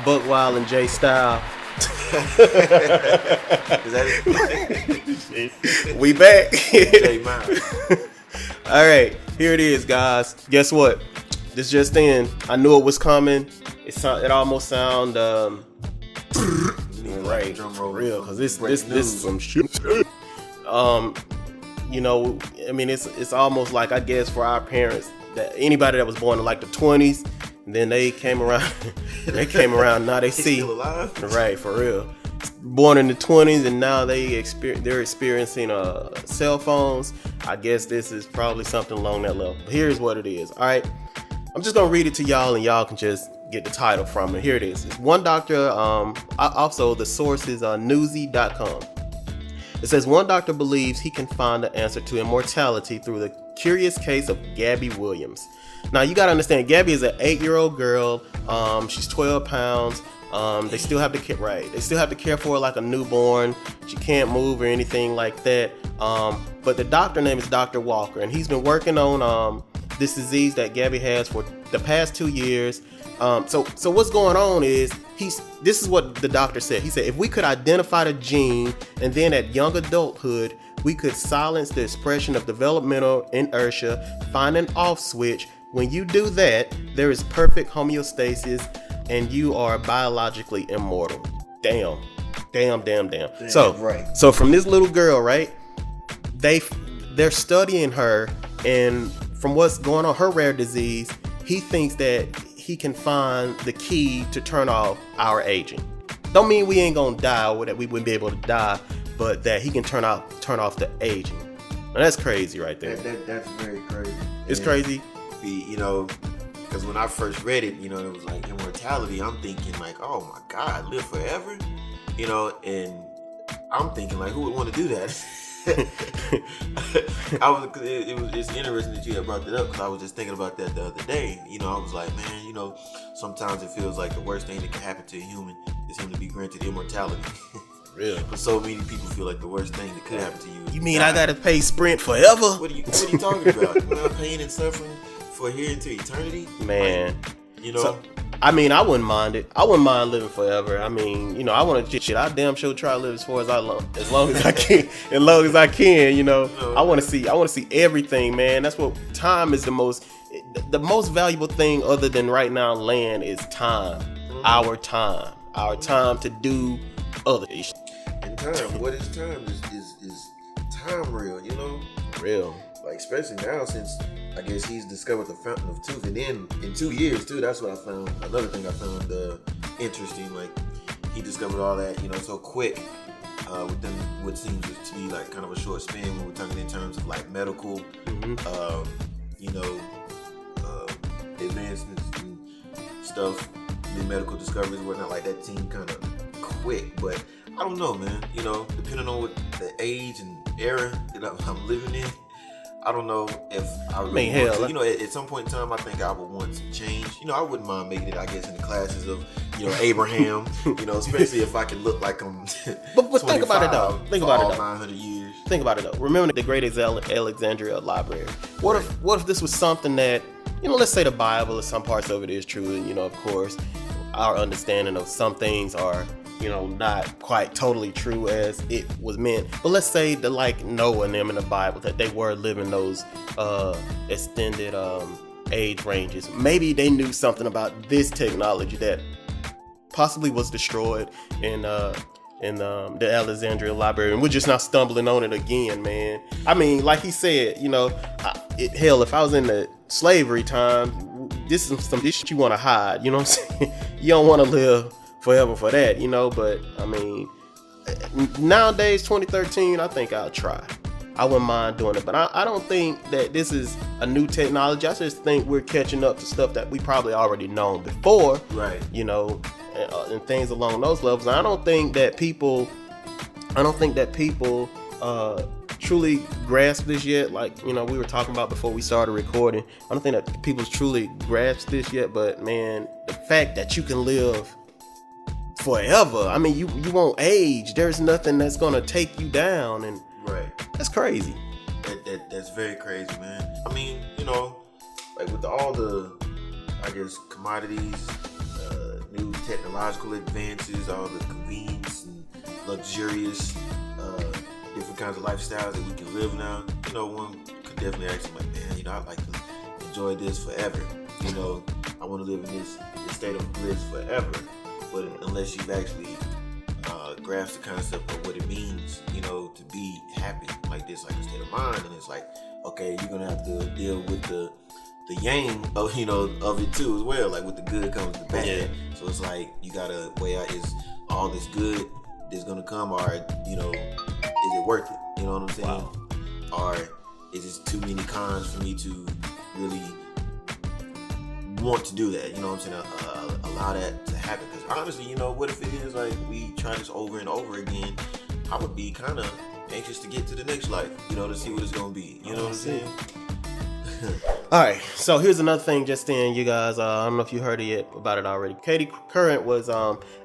Buck Wild and Jay Style. Is that it? We back. Jay Miles. All right, here it is, guys. Guess what? This just in. I knew it was coming. It almost sound right, drum roll, real, because this is some shit. You know, I mean, it's almost like, I guess, for our parents, that anybody that was born in like the 20s, and then they came around. Now they see, still alive? Right, for real. Born in the 20s, and now they're experiencing cell phones. I guess this is probably something along that level. Here's what it is. All right, I'm just gonna read it to y'all, and y'all can just get the title from it. Here it is. It's one doctor. Also, the source is newsy.com. It says one doctor believes he can find the answer to immortality through the curious case of Gabby Williams. Now, you gotta understand, Gabby is an 8-year-old girl. She's 12 pounds. They still have to care for her like a newborn. She can't move or anything like that. But the doctor name is Dr. Walker, and he's been working on this disease that Gabby has for the past 2 years. So what's going on is this is what the doctor said. He said, if we could identify the gene, and then at young adulthood we could silence the expression of developmental inertia, find an off switch. When you do that, there is perfect homeostasis and you are biologically immortal. Damn. So from this little girl, right, they're studying her, and from what's going on, her rare disease, he thinks that he can find the key to turn off our aging. Don't mean we ain't gonna die or that we wouldn't be able to die, but that he can turn off the aging. Now that's crazy right there. That's very crazy. It's crazy. You know, because when I first read it, you know, it was like immortality. I'm thinking like, oh my God, live forever. You know, and I'm thinking like, who would want to do that? It's interesting that you had brought that up, because I was just thinking about that the other day. You know, I was like, man, you know, sometimes it feels like the worst thing that can happen to a human is him to be granted immortality. Real. But so many people feel like the worst thing that could happen to you. You mean I gotta pay Sprint forever? What are you talking about? You know, pain and suffering for here into eternity, man. Like, you know. So, I mean, I wouldn't mind it. I wouldn't mind living forever. I mean, you know, I want to shit. I damn sure try to live as long as I can. As long as I can, you know. I want to see everything, man. That's what time is the most valuable thing other than right now land is time. Mm-hmm. Our time to do other shit. And time, what is time? Is time real? You know, real. Like especially now since I guess he's discovered the fountain of youth, and then in 2 years too. That's what I found. Another thing I found interesting. Like he discovered all that, you know, so quick within what seems to be like kind of a short span when we're talking in terms of like medical, you know, advancements and stuff, the medical discoveries and whatnot. Like that seemed kind of quick, but I don't know, man. You know, depending on what the age and era that I'm living in. I don't know if I really want to. You know, at some point in time, I think I would want some change. You know, I wouldn't mind making it, I guess, in the classes of, you know, Abraham. You know, especially if I can look like I'm. But think about it though. 900 years. Think about it though. Remember the Great Alexandria Library. What if this was something that, you know, let's say the Bible or some parts of it is true, and you know, of course, our understanding of some things are, you know, not quite totally true as it was meant. But let's say the like Noah and them in the Bible, that they were living those extended age ranges. Maybe they knew something about this technology that possibly was destroyed in the Alexandria Library, and we're just now stumbling on it again, man. I mean, like he said, you know, hell, if I was in the slavery time, this is some shit you want to hide. You know what I'm saying? You don't want to live forever for that, you know. But I mean, nowadays 2013, I think I'll try. I wouldn't mind doing it, but I don't think that this is a new technology. I just think we're catching up to stuff that we probably already known before, right? You know, and things along those levels. And I don't think that people truly grasp this yet. Like, you know, we were talking about before we started recording. I don't think that people truly grasp this yet. But man, the fact that you can live forever. I mean, you won't age. There's nothing that's gonna take you down, and right. That's crazy. That's very crazy, man. I mean, you know, like with all the, I guess, commodities, new technological advances, all the convenience and luxurious different kinds of lifestyles that we can live now, you know, one could definitely ask him like, man, you know, I'd like to enjoy this forever. You know, I want to live in this state of bliss forever. But unless you've actually grasped the concept of what it means, you know, to be happy like this, like a state of mind, and it's like, okay, you're gonna have to deal with the yang of, you know, of it too as well. Like with the good comes the bad. Yeah. So it's like you gotta weigh out, is all this good that's gonna come, or, you know, is it worth it? You know what I'm saying? Wow. Or is it too many cons for me to really want to do that? You know what I'm saying? Allow that to happen. Because honestly, you know, what if it is like we try this over and over again? I would be kind of anxious to get to the next life, you know, to see what it's gonna be. You know what I'm saying? All right, so here's another thing just in, you guys. I don't know if you heard about it already. Katie Couric was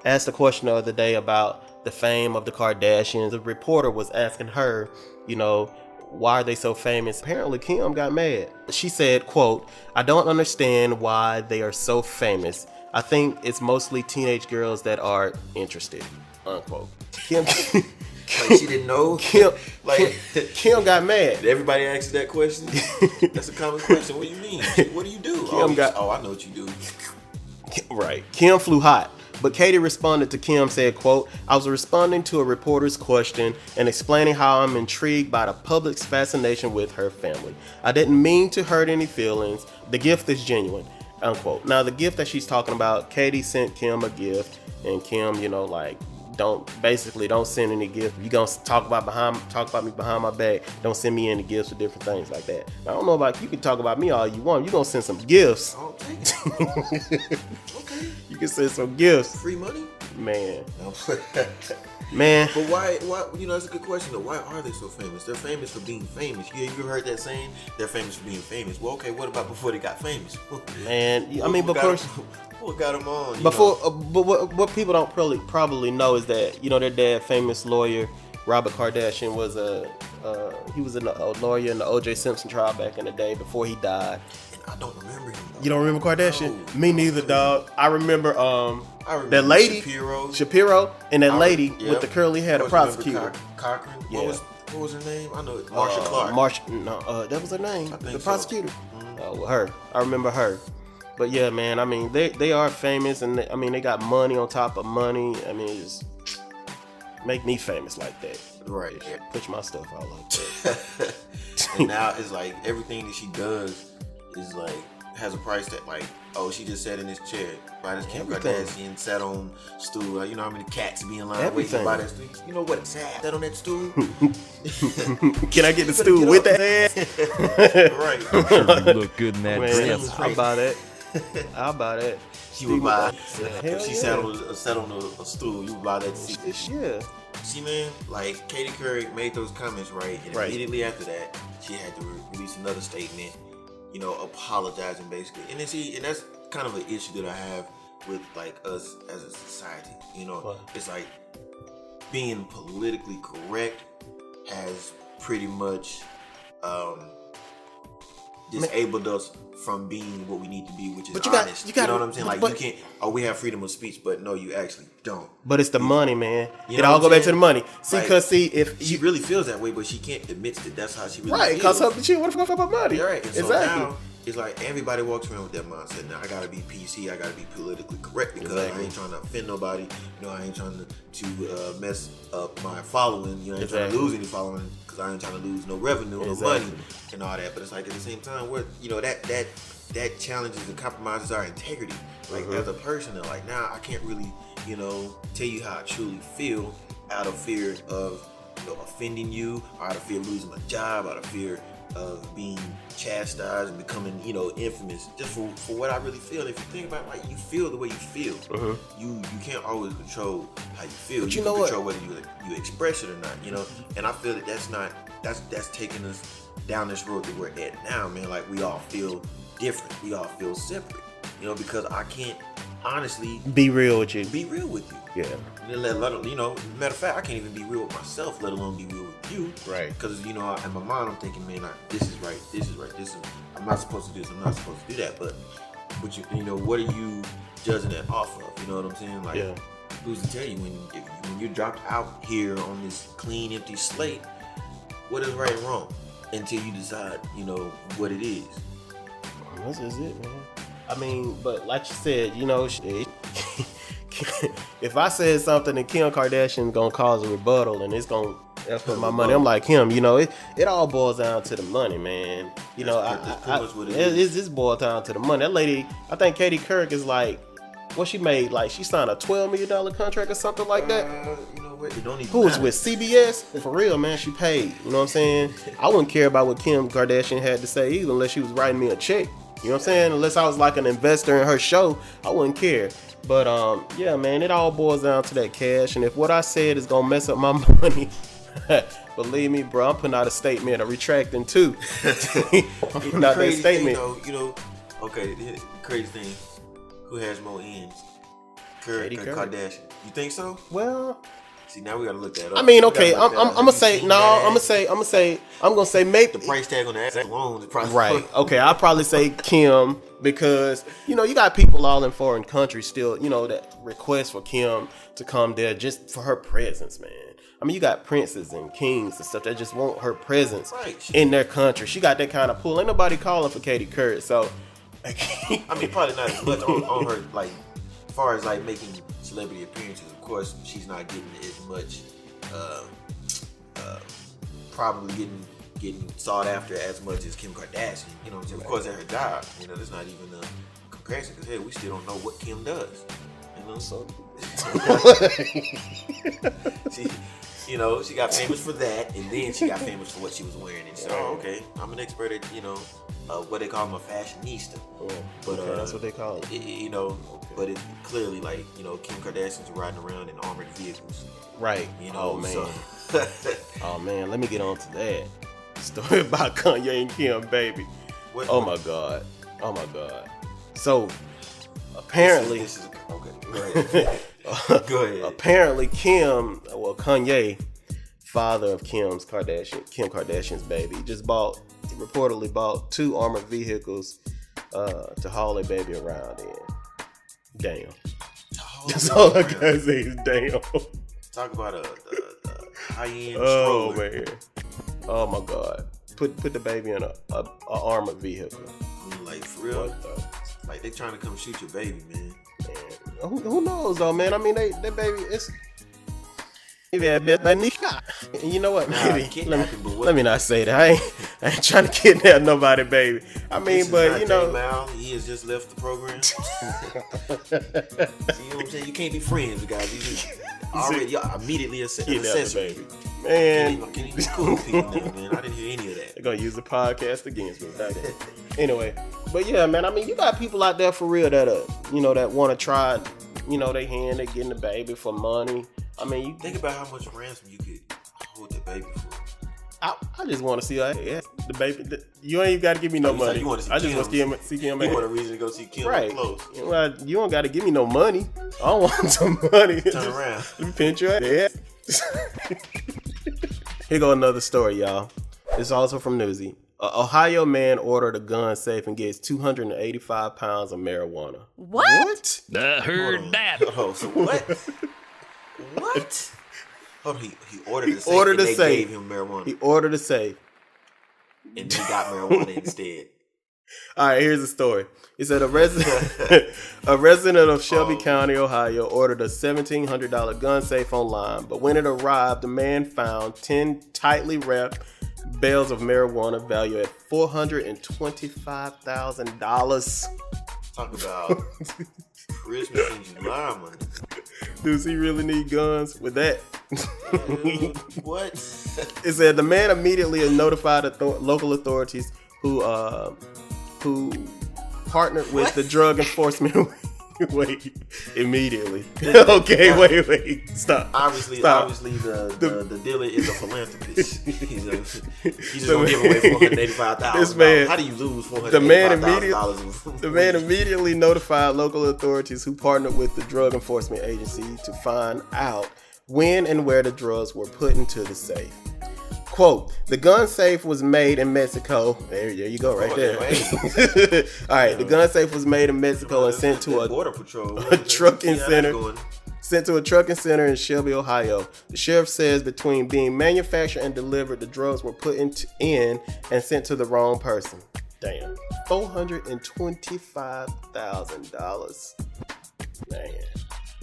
asked a question the other day about the fame of the Kardashians. The reporter was asking her, you know, why are they so famous? Apparently Kim got mad. She said, quote, "I don't understand why they are so famous. I think it's mostly teenage girls that are interested," unquote. Kim Like she didn't know. Kim got mad. Did everybody ask you that question? That's a common question. What do you mean? What do you do? I know what you do. Right. Kim flew hot. But Katie responded to Kim, said, quote, "I was responding to a reporter's question and explaining how I'm intrigued by the public's fascination with her family. I didn't mean to hurt any feelings. The gift is genuine," unquote. Now, the gift that she's talking about, Katie sent Kim a gift, and Kim, you know, like, don't send any gifts. You gonna talk about me behind my back. Don't send me any gifts or different things like that. I don't know about you. Can talk about me all you want. You gonna send some gifts? I'll take it. Okay. You can send some gifts. Free money, man. No. Man. But why? You know, that's a good question though. Why are they so famous? They're famous for being famous. You ever heard that saying? They're famous for being famous. Well, okay. What about before they got famous? Man, I mean, of course. What got them on? Before, but what people don't probably know is that, you know, their dad, famous lawyer Robert Kardashian, was a lawyer in the O.J. Simpson trial back in the day before he died. And I don't remember him. Though. You don't remember Kardashian? No. Me neither, dog. I remember that lady Shapiro and that lady with the curly hair, the prosecutor. Cochran. Yeah. What was her name? I know it. Marsha Clark. That was her name. The prosecutor. Mm-hmm. Her. I remember her. But yeah, man, I mean, they are famous, and they got money on top of money. I mean, just make me famous like that. Right. Yeah. Push my stuff out like that. And now it's like everything that she does is like has a price tag. Like, oh, she just sat in this chair. By this Kim Kardashian sat on stool. You know how many cats be in line waiting to buy that stool? You know what? Sat on that stool. Can I get the stool with that ass? Right. Sure you look good in that dress. How about it? How about it? She would buy. If she yeah. sat on a stool, you would buy that seat. Yeah. See, man, like Katie Couric made those comments, right? And immediately after that, she had to release another statement, you know, apologizing basically. And that's kind of an issue that I have with like us as a society. You know, It's like being politically correct has pretty much disabled us from being what we need to be, which is honest. You know what I'm saying? Like, you can't. Oh, we have freedom of speech, but no, you actually don't. But it's the money, man. It all go back to the money. See, like, because if she really feels that way, but she can't admit that that's how she really right, feels. because she want to fuck about money. You're right. And so exactly. now it's like everybody walks around with that mindset. Now I gotta be PC. I gotta be politically correct because I ain't trying to offend nobody. You know, I ain't trying to mess up my following. You know, I ain't trying to lose any following because I ain't trying to lose no revenue, no money, and all that. But it's like at the same time, what you know that challenges and compromises our integrity. Like as a person, and like now I can't really, you know, tell you how I truly feel out of fear of, you know, offending you, or out of fear of losing my job, out of fear of being chastised and becoming, you know, infamous, just for what I really feel. And if you think about it, like, you feel the way you feel. You can't always control how you feel. But you know can what? control whether you express it or not, you know. And I feel that that's taking us down this road that we're at now, man. Like, we all feel different. We all feel separate, you know, because I can't honestly be real with you. Be real with you. Yeah. Let alone, you know, matter of fact, I can't even be real with myself, let alone be real with you. Right. Because, you know, in my mind, I'm thinking, man, this is right. I'm not supposed to do this. I'm not supposed to do that. But but you know, what are you judging that off of? You know what I'm saying? Like, Yeah. who's to tell you when you're dropped out here on this clean, empty slate, what is right and wrong until you decide, you know, what it is. This is it, man. I mean, but like you said, you know, if I said something and Kim Kardashian gonna cause a rebuttal and it's gonna put my money, I'm like him. You know, it all boils down to the money, man. You know, it's just boils down to the money. That lady, I think Katie Couric is like, what she made, like she signed a $12 million contract or something like that. You know what? It don't even Who was matter. with CBS? For real, man, she paid. You know what I'm saying? I wouldn't care about what Kim Kardashian had to say either, unless she was writing me a check. You know what I'm saying? Unless I was like an investor in her show, I wouldn't care. But yeah, man, it all boils down to that cash. And if what I said is gonna mess up my money, believe me, bro, I'm putting out a statement, a retracting too. Not that statement. Thing, you know, okay, the crazy thing, who has more ends? Katie Couric or Couric. Kardashian? You think so? Well, See, now we gotta look that up. I mean, We okay, gotta I'm look that up. gonna Have say you seen no. that? I'm gonna say maybe The price tag on the ass alone is probably right. Okay, I'll probably say Kim because you know you got people all in foreign countries still, you know, that request for Kim to come there just for her presence, man. I mean, you got princes and kings and stuff that just want her presence Right. in their country. She got that kind of pull. Ain't nobody calling for Katie Couric, so. I mean, probably not as much on her, like, as far as like making celebrity appearances. Of course, she's not getting as much, probably getting sought after as much as Kim Kardashian. You know what I'm saying? Of course, at her job, you know, there's not even a comparison because hey, we still don't know what Kim does. You know, So, she, you know, she got famous for that, and then she got famous for what she was wearing. And so, oh, okay, I'm an expert at, you know, what they call them, a fashionista. But okay, that's what they call it. you know, but it clearly, like, you know, Kim Kardashian's riding around in armored vehicles. Right. You know, Oh man. so Oh man, let me get on to that story about Kanye and Kim, baby. what, Oh my god. Oh my god. So apparently, this is okay. Go ahead. Go ahead. apparently Kanye, father of Kim Kardashian's baby, reportedly bought 2 armored vehicles to haul their baby around in. Damn. That's all I gotta say is damn. Talk about a high-end Oh stroller. man. Oh my god. Put the baby in a armored vehicle. I mean, like, for real, What the like, they trying to come shoot your baby, man. man? Who knows though, man? I mean, that baby, it's maybe a bit like Nika. And you know what? Nah, Maybe kidnapping, but what- let me not say that. I ain't trying to kidnap nobody, baby. I mean, This is but not you Jay know, Mal. He has just left the program. See what I'm saying? You can't be friends with guys. You just already y'all immediately kidnap the accessory. baby. Man, Can you be cool with people now, man? I didn't hear any of that. they're gonna use the podcast against me. Anyway, but yeah, man. I mean, you got people out there for real that that want to try, they hand they getting the baby for money. I mean, you Think about how much ransom you could hold that baby for. I just want to see the baby. You ain't even got to give me no Oh, you said money. you wanna see I just want to Kim's. see Kim. You want a reason to go see Kim Right. up close. Well, you don't got to give me no money. I don't want some money. Turn around. Let me pinch your ass. Here go another story, y'all. It's also from Newsy. An Ohio man ordered a gun safe and gets 285 pounds of marijuana. What? I Hold heard on. that. Oh, so what? What? Oh, he ordered a safe. ordered and a they safe. gave him marijuana, He ordered a safe. and he got marijuana instead. All right, here's the story. It said a resident of Shelby County, Ohio, ordered a $1,700 gun safe online, but when it arrived, the man found 10 tightly wrapped bales of marijuana valued at $425,000. Talk about Christmas in July, man. Does he really need guns with that? What? It said the man immediately notified local authorities who partnered with the drug enforcement. Wait, immediately. Okay, wait, stop. Obviously, Stop. the dealer is a philanthropist. He's just gonna give away $485,000. This man- How do you lose The man $485,000? The man immediately notified local authorities who partnered with the drug enforcement agency to find out when and where the drugs were put into the safe. Quote, the gun safe was made in Mexico. There you go, right there. All right, the gun safe was made in Mexico and sent to a border patrol trucking center. Sent to a trucking center in Shelby, Ohio. The sheriff says between being manufactured and delivered, the drugs were put in and sent to the wrong person. Damn. $425,000. Man.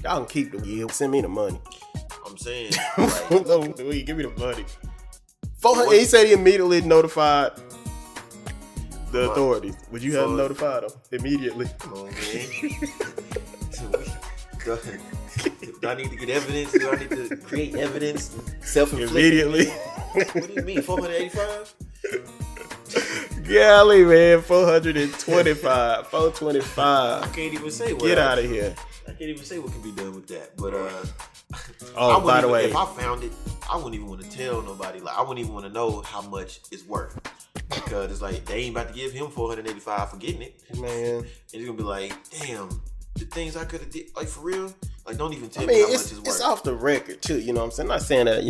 Y'all can keep the yield. Send me the money. I'm saying. Give me the money. He said he immediately notified the authorities. Would you have notified them immediately? Come on, man. Do I need to get evidence? Do I need to create evidence? Self-inflicted? Immediately. What do you mean? 485? Golly, man. 425. 425. I can't even say what. Get out of here. I can't even say what can be done with that. But by the way, if I found it, I wouldn't even want to tell nobody. Like, I wouldn't even want to know how much it's worth, because it's like they ain't about to give him 485 for getting it. Man, it's gonna be like, damn, the things I could have did, like, for real. Like, don't even tell me how much it's worth. It's off the record too. You know what I'm saying? I'm not saying that,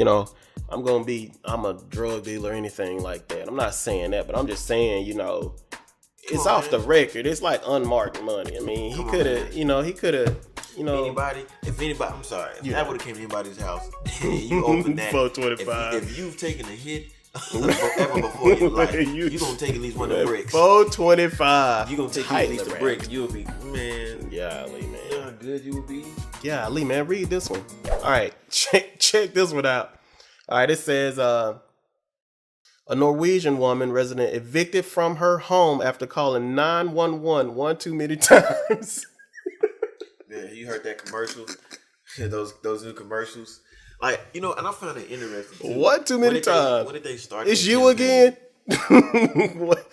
I'm a drug dealer or anything like that. I'm not saying that, but I'm just saying, it's off the record. It's like unmarked money. I mean, he could have. Anybody, I'm sorry, if that would have came to anybody's house, and you open that, 425. If you've taken a hit ever before in your life, you're gonna take at least one of the bricks. 425. You're gonna take at least the brick. You'll be, man. Golly, man. You know how good you will be. Golly, man. Read this one. All right, check this one out. All right, it says a Norwegian woman resident evicted from her home after calling 911 one too many times. Yeah, you heard that commercial? those new commercials. Like, and I found it interesting too. What too many times? When did they start? It's you again? What?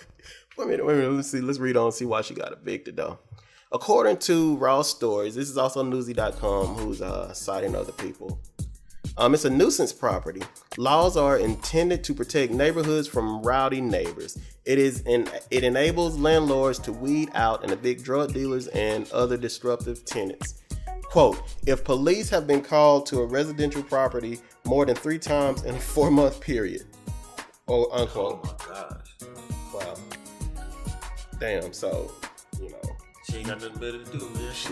Wait a minute. Let's see. Let's read on and see why she got evicted, though. According to Raw Stories, this is also Newsy.com, who's citing other people. It's a nuisance property. Laws are intended to protect neighborhoods from rowdy neighbors. It enables landlords to weed out and evict drug dealers and other disruptive tenants. Quote, if police have been called to a residential property more than 3 times in a 4-month period. Oh, unquote. Oh my gosh. Wow. Damn, so, She ain't got nothing better to do, man. She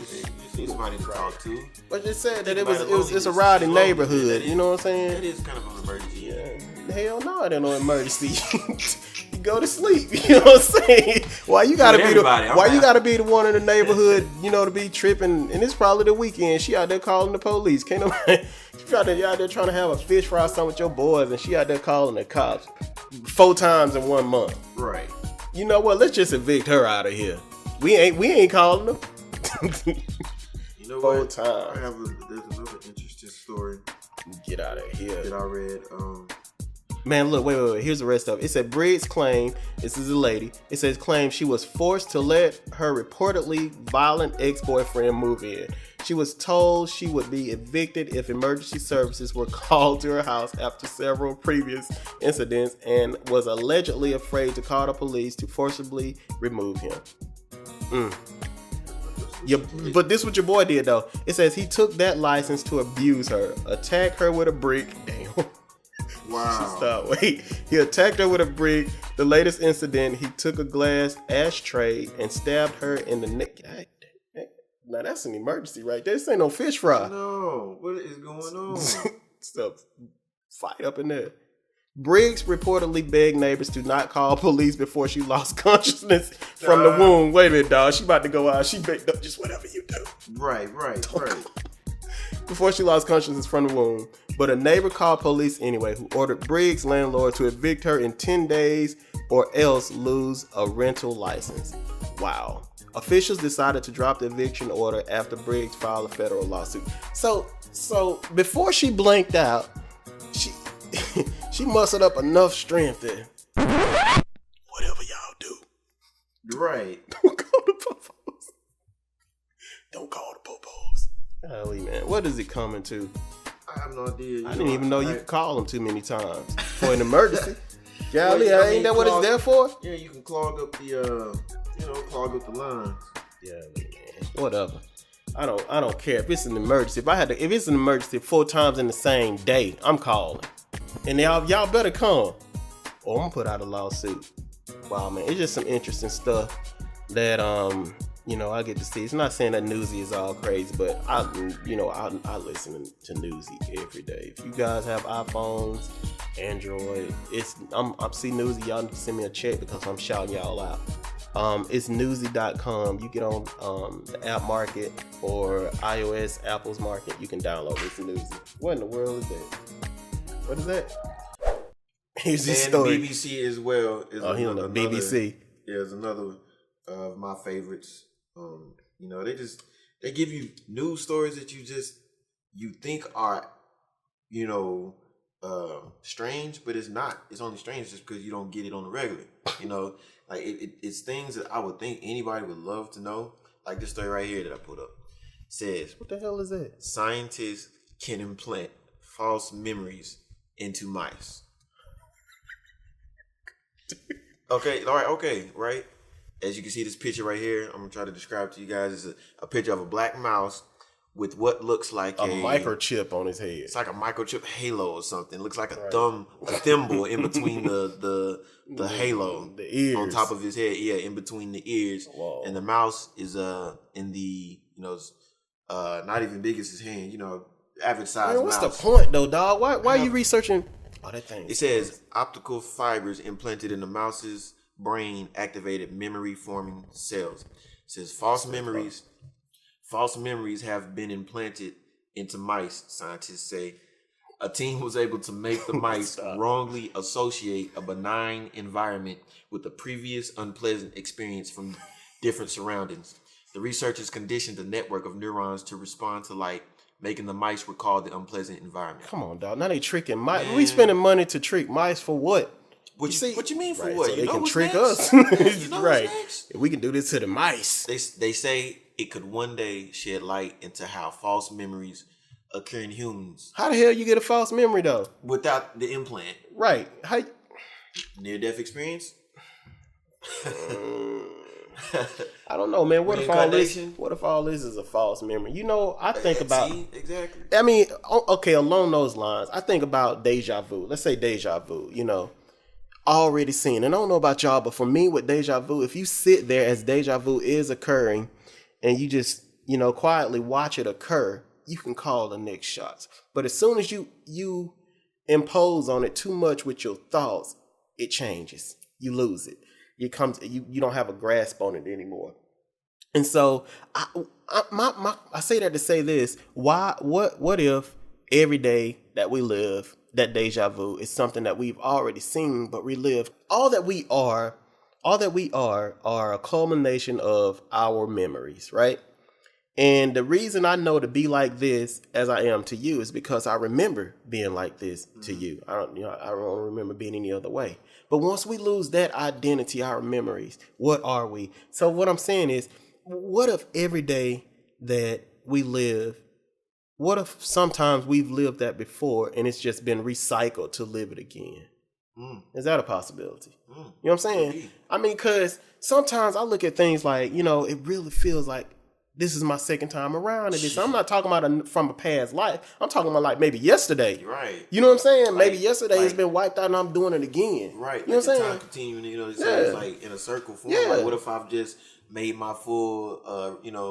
needs somebody to talk to. But it said that it's a rowdy neighborhood. You know what I'm saying? That is kind of an emergency. Yeah. Hell no, it ain't no emergency. You go to sleep. You know what I'm saying? Why you gotta be the one in the neighborhood, to be tripping? And it's probably the weekend. She out there calling the police. Can't nobody. She out there trying to have a fish fry something with your boys, and she out there calling the cops 4 times in 1 month. Right. You know what? Let's just evict her out of here. We ain't calling them. You know 4 what? times. There's another interesting story. Get out of here. That I read. Man, look, wait. Here's the rest of it. It said Briggs claimed, this is a lady, it says claimed she was forced to let her reportedly violent ex-boyfriend move in. She was told she would be evicted if emergency services were called to her house after several previous incidents, and was allegedly afraid to call the police to forcibly remove him. Yeah, but this is what your boy did, though. It says he took that license to abuse her, attack her with a brick. Damn. Wow. Stop. Wait. He attacked her with a brick. The latest incident, he took a glass ashtray and stabbed her in the neck. Now that's an emergency right there. This ain't no fish fry. No. What is going on? Stuff. Fight up in there. Briggs reportedly begged neighbors to not call police before she lost consciousness from the wound. Wait a minute, dog. She about to go out. She begged up. Just whatever you do. Right. Before she lost consciousness from the wound. But a neighbor called police anyway, who ordered Briggs' landlord to evict her in 10 days or else lose a rental license. Wow. Officials decided to drop the eviction order after Briggs filed a federal lawsuit. So before she blanked out, she mustered up enough strength there. Whatever y'all do. Right. Don't call the popos. Don't call the popos. Golly, man. What is it coming to? I have no idea. I didn't even know you could call them too many times for an emergency. Golly, ain't that what it's there for? Yeah, you can clog up the lines. Yeah, man. Whatever. I don't care if it's an emergency. If it's an emergency 4 times in the same day, I'm calling. And y'all better come, or I'm gonna put out a lawsuit. Wow, man, it's just some interesting stuff that I get to see. It's not saying that Newsy is all crazy, but I listen to Newsy every day. If you guys have iPhones, Android, I'm see Newsy. Y'all need to send me a check because I'm shouting y'all out. It's newsy.com. You get on the app market or iOS, Apple's market. You can download this Newsy. What in the world is that? What is that? Here's this story. BBC as well. Is he on the BBC. Yeah, it's another of my favorites. They give you news stories that you think are, strange, but it's not. It's only strange just because you don't get it on the regular. Like it's things that I would think anybody would love to know. Like this story right here that I put up says, what the hell is that? Scientists can implant false memories into mice. Okay, all right, okay, right? As you can see this picture right here, I'm going to try to describe to you guys. It's a picture of a black mouse with what looks like a microchip on his head. It's like a microchip halo or something. It looks like a thimble in between the halo. The ears. On top of his head, yeah, in between the ears. Whoa. And the mouse is in the, not even big as his hand, average size mouse. What's the point though, dog? Why are you researching all that thing? It says optical fibers implanted in the mouse's brain activated memory forming cells. It says false memories have been implanted into mice, scientists say. A team was able to make the mice wrongly associate a benign environment with a previous unpleasant experience from different surroundings. The researchers conditioned a network of neurons to respond to light, making the mice recall the unpleasant environment. Come on, dog. Now they tricking mice. We spending money to trick mice for what? What you mean for right, what? So they can trick next? us. Right. We can do this to the mice. They say it could one day shed light into how false memories occur in humans. How the hell you get a false memory though? Without the implant. Right. How? Near-death experience? I don't know, man. What if all this is a false memory? I think about... See, exactly. I mean, okay, along those lines, I think about deja vu. Let's say deja vu, already seen. And I don't know about y'all, but for me with deja vu, if you sit there as deja vu is occurring and you just, quietly watch it occur, you can call the next shots. But as soon as you impose on it too much with your thoughts, it changes. You lose it. You don't have a grasp on it anymore. And so I say that to say this. What if every day that we live, that deja vu is something that we've already seen but relived? All that we are a culmination of our memories, right? And the reason I know to be like this as I am to you is because I remember being like this to you. I don't remember being any other way. But once we lose that identity, our memories, what are we? So what I'm saying is, what if every day that we live, what if sometimes we've lived that before and it's just been recycled to live it again? Is that a possibility? You know what I'm saying? Indeed. I mean, because sometimes I look at things like, it really feels like this is my second time around at this. I'm not talking about from a past life. I'm talking about like maybe yesterday. Right. You know what I'm saying? Maybe yesterday has been wiped out and I'm doing it again. Right. You know what I'm saying? Time continuing, it's like in a circle form. Yeah. Like what if I've just made my full,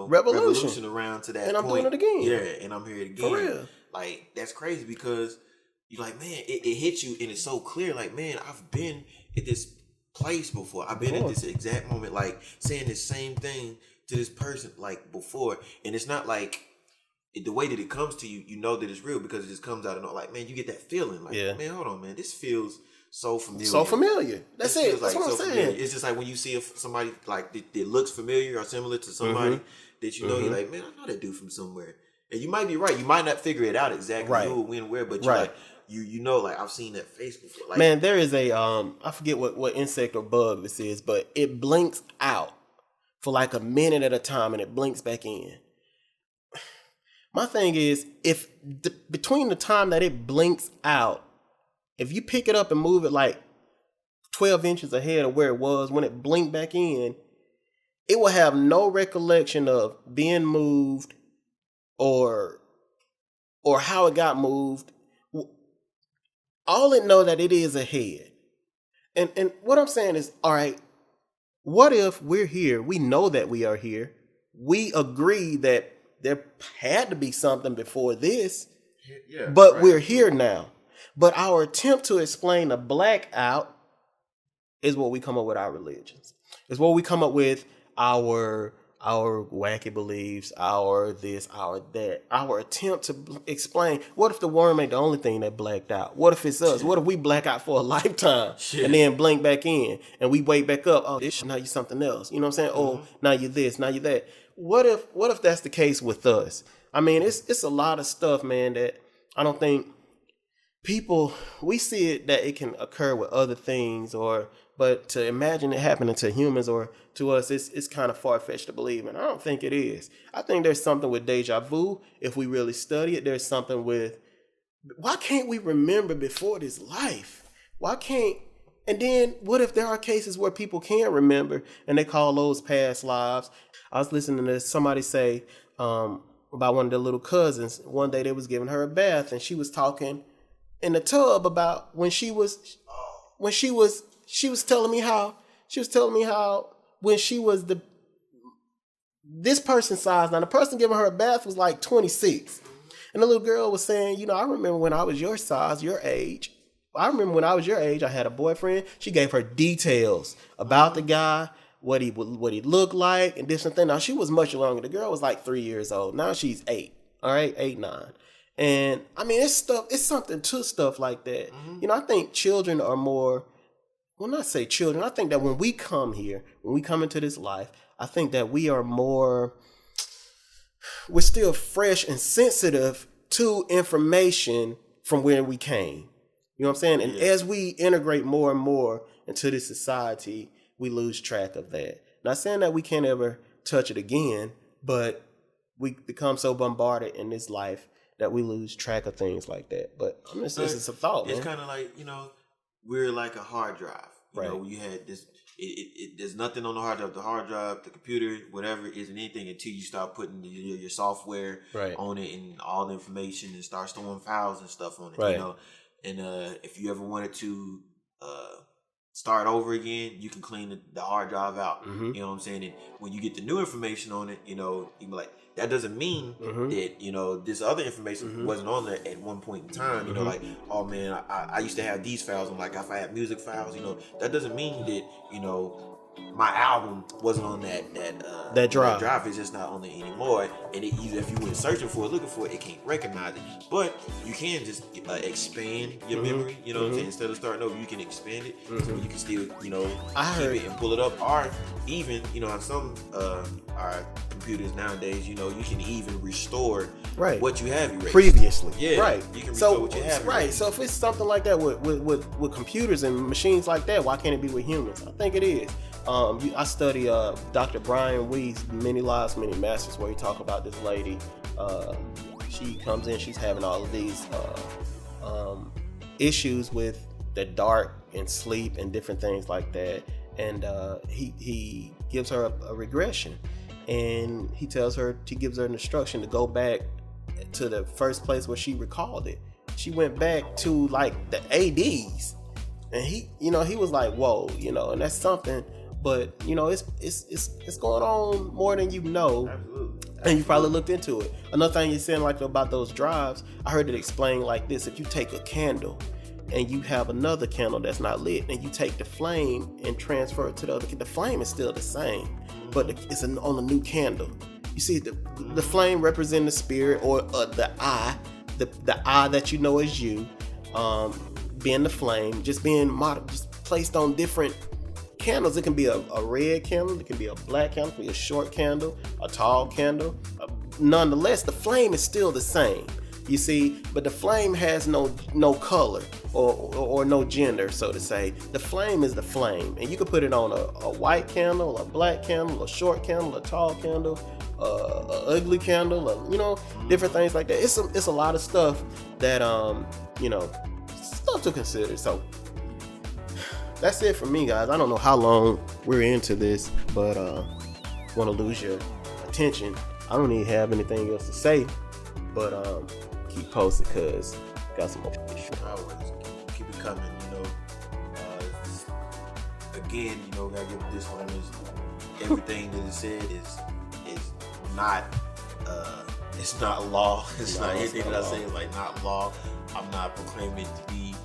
revolution around to that and point. I'm doing it again. Yeah, and I'm here again. For real. Like, that's crazy because you're like, man, it hits you and it's so clear. Like, man, I've been at this place before. I've been at this exact moment, like saying the same thing to this person like before. And it's not like the way that it comes to you, that it's real because it just comes out and like, man, you get that feeling. Like, man, hold on, man, this feels so familiar. So familiar. That's it. That's what I'm saying. Familiar. It's just like when you see somebody like that looks familiar or similar to somebody that you're like, man, I know that dude from somewhere. And you might be right. You might not figure it out exactly who, when, where, but you're like, like I've seen that face before. Like, man, there is a I forget what insect or bug this is, but it blinks out for like a minute at a time and it blinks back in. My thing is, if between the time that it blinks out, if you pick it up and move it like 12 inches ahead of where it was when it blinked back in, it will have no recollection of being moved or how it got moved. all it know that it is a head. And what I'm saying is, all right, what if we're here? We know that we are here. We agree that there had to be something before this, but we're here now. But our attempt to explain a blackout is what we come up with our religions. It's what we come up with our wacky beliefs, our this, our that. Our attempt to explain, what if the worm ain't the only thing that blacked out? What if it's us? What if we black out for a lifetime and then blink back in and we wake back up? Oh, this now you something else. You know what I'm saying? Oh, now you this, now you that. What if that's the case with us? I mean, it's a lot of stuff, man, that I don't think people, we see it that it can occur with other things, but to imagine it happening to humans or to us, it's kind of far-fetched to believe, and I don't think it is. I think there's something with deja vu. If we really study it, there's something with, why can't we remember before this life? Why can't, and then what if there are cases where people can remember and they call those past lives? I was listening to somebody say about one of their little cousins. One day they was giving her a bath and she was talking in the tub about when she was telling me how when she was this person's size. Now the person giving her a bath was like 26. And the little girl was saying, you know, I remember when I was your size, your age. I remember when I was your age, I had a boyfriend. She gave her details about the guy, what he looked like, and this and that. Now she was much younger. The girl was like 3 years old. Now she's 8. All right, 8, 9. And I mean, it's something to stuff like that. You know, I think children are more, well, not say children. I think that when we come here, when we come into this life, I think that we are more, we're still fresh and sensitive to information from where we came. You know what I'm saying? And as we integrate more and more into this society, we lose track of that. Not saying that we can't ever touch it again, but we become so bombarded in this life that we lose track of things like that. But I mean, this is a thought, man. It's kind of like, you know, we're like a hard drive. You know, you had this, there's nothing on the hard drive. The hard drive, the computer, whatever, isn't anything until you start putting your software on it and all the information and start storing files and stuff on it, you know. And if you ever wanted to start over again, you can clean the hard drive out. You know what I'm saying? And when you get the new information on it, you know, you be like, that doesn't mean that, you know, this other information wasn't on there at one point in time. You know, like, oh man, I used to have these files. I'm like, if I had music files, you know, that doesn't mean that, you know, my album wasn't on that drive. That drive is just not on there anymore. And if you went searching for it, looking for it, it can't recognize it. But you can just expand your memory. You know what I'm saying? Instead of starting over, you can expand it so you can still, you know, keep it and pull it up. Or even, you know, on some our computers nowadays, you know, you can even restore what you have erased previously. Yeah, right. You can restore what you have. Right. So if it's something like that with computers and machines like that, why can't it be with humans? I think it is. I study Dr. Brian Wee's Many Lives, Many Masters, where he talk about this lady. She comes in, she's having all of these issues with the dark and sleep and different things like that. And he gives her a regression, and he gives her an instruction to go back to the first place where she recalled it. She went back to like the ADs, and he was like, whoa, you know, and that's something. But you know, it's going on more than you know. Absolutely. And you probably looked into it. Another thing you're saying like about those drives, I heard it explained like this: if you take a candle and you have another candle that's not lit, and you take the flame and transfer it to the other, the flame is still the same, but it's on a new candle. You see, the flame represents the spirit or the eye, the eye that you know is you, being the flame, just being just placed on different candles. It can be a red candle, it can be a black candle, it can be a short candle, a tall candle. Nonetheless, the flame is still the same. You see, but the flame has no color or no gender, so to say. The flame is the flame, and you can put it on a white candle, a black candle, a short candle, a tall candle, a ugly candle, you know, different things like that. It's a lot of stuff that you know, stuff to consider. So that's it for me, guys. I don't know how long we're into this, but want to lose your attention. I don't even have anything else to say, but keep posted because got some more. Always keep coming. Again, gotta give disclaimers. Everything that is said is not it's not law. It's not anything that I say is like not law. I'm not proclaiming it to be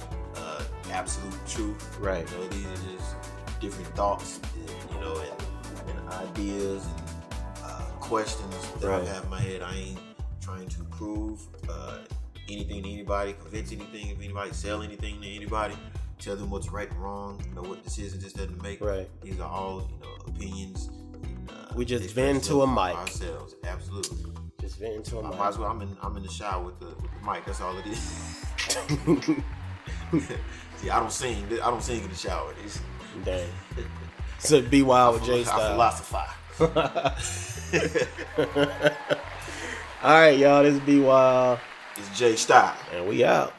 absolute truth. Right. These are just different thoughts, and ideas and questions that I have in my head. I ain't trying to prove anything to anybody, convince anything of anybody, sell anything to anybody, tell them what's right and wrong, what decisions this doesn't make. Right. These are all, opinions. We just vent to a mic. Ourselves, absolutely. Just vent to a mic. Might as well. I'm in the shower with the mic. That's all it is. See, I don't sing in the shower. Dang. So be wild with Jay Style. I philosophize. All right, y'all. This is Be Wild. It's Jay Style. And we out.